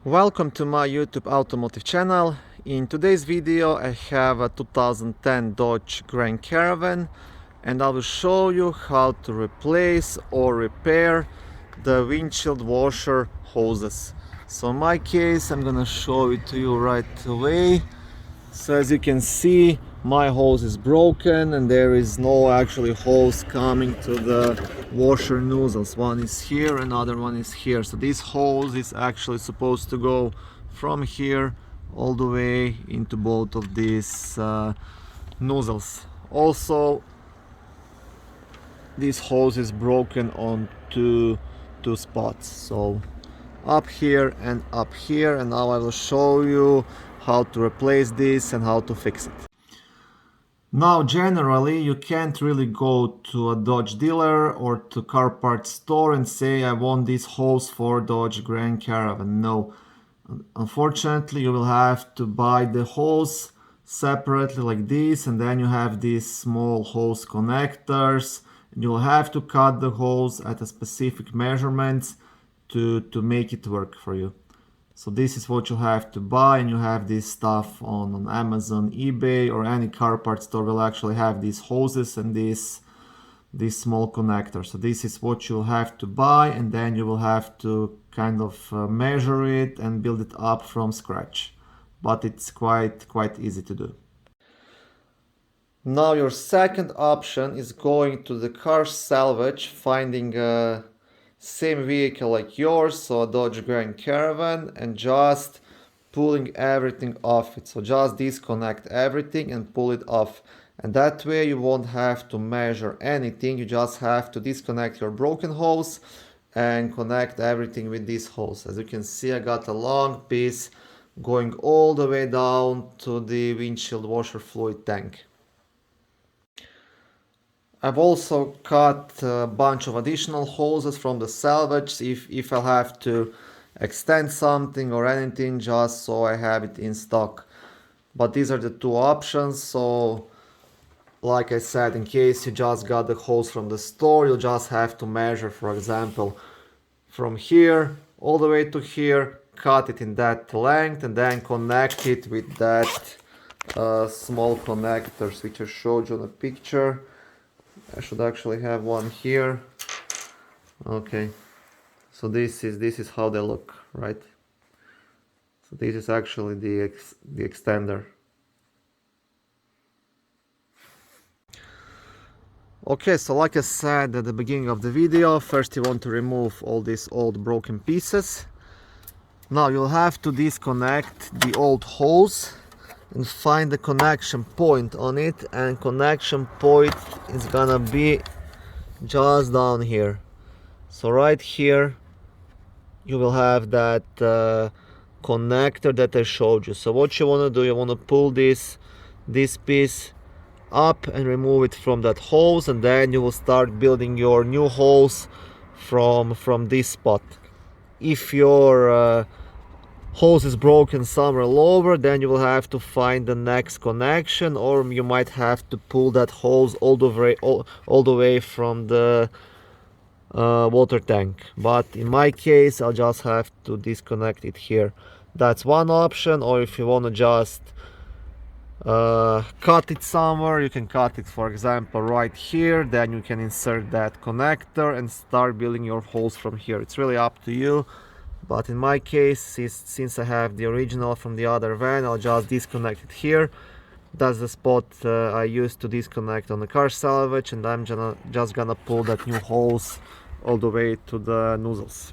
Welcome to my YouTube automotive channel. In today's video I have a 2010 Dodge Grand Caravan and I will show you how to replace or repair the windshield washer hoses. So in my case I'm gonna show it to you right away. So as you can see, my hose is broken and there is no actually hose coming to the washer nozzles. One is here, another one is here. So this hose is actually supposed to go from here all the way into both of these nozzles. Also, this hose is broken on two spots. So up here and up here, and now I will show you how to replace this and how to fix it. Now generally you can't really go to a Dodge dealer or to car parts store and say I want this hose for Dodge Grand Caravan. No, unfortunately you will have to buy the hose separately like this, and then you have these small hose connectors. You'll have to cut the hose at a specific measurements to make it work for you. So this is what you have to buy, and you have this stuff on Amazon, eBay, or any car parts store will actually have these hoses and these small connectors. So this is what you'll have to buy, and then you will have to kind of measure it and build it up from scratch. But it's quite easy to do. Now your second option is going to the car salvage, finding a same vehicle like yours, so a Dodge Grand Caravan, and just pulling everything off it. So just disconnect everything and pull it off, and that way you won't have to measure anything. You just have to disconnect your broken hose and connect everything with this hose. As you can see, I got a long piece going all the way down to the windshield washer fluid tank. I've also cut a bunch of additional hoses from the salvage if I have to extend something or anything, just so I have it in stock. But these are the two options. So like I said, in case you just got the hose from the store, you'll just have to measure, for example, from here all the way to here, cut it in that length, and then connect it with that small connectors which I showed you in the picture. I should actually have one here. Okay, so this is how they look, right? So this is actually the extender. Okay, so like I said at the beginning of the video, first you want to remove all these old broken pieces. Now you'll have to disconnect the old hose and find the connection point on it, and connection point is gonna be just down here. So right here you will have that connector that I showed you. So what you want to do, you want to pull this piece up and remove it from that hose, and then you will start building your new hose from this spot. If your hose is broken somewhere lower, then you will have to find the next connection, or you might have to pull that hose all the way from the water tank. But in my case I'll just have to disconnect it here. That's one option. Or if you want to just cut it somewhere, you can cut it, for example, right here. Then you can insert that connector and start building your hose from here. It's really up to you. But in my case, since I have the original from the other van, I'll just disconnect it here. That's the spot I used to disconnect on the car salvage, and I'm just gonna pull that new hose all the way to the nozzles.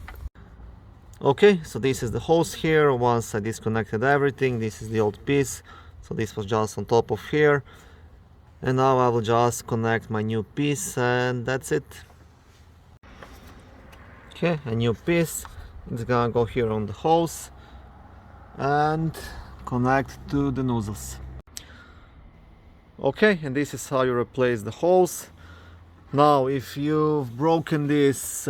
Okay, so this is the hose here. Once I disconnected everything, this is the old piece. So this was just on top of here. And now I will just connect my new piece, and that's it. Okay, a new piece. It's gonna go here on the hose and connect to the nozzles. Okay, and this is how you replace the hose. Now if you've broken these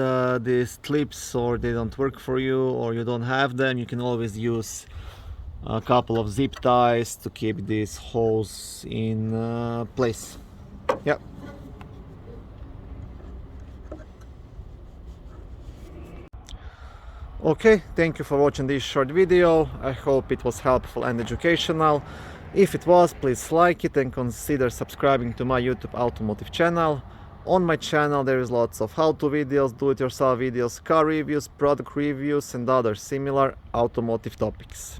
clips, or they don't work for you, or you don't have them, you can always use a couple of zip ties to keep this hose in place. Yep. Okay, thank you for watching this short video. I hope it was helpful and educational. If it was, please like it and consider subscribing to my YouTube automotive channel. On my channel there is lots of how-to videos, do-it-yourself videos, car reviews, product reviews and other similar automotive topics.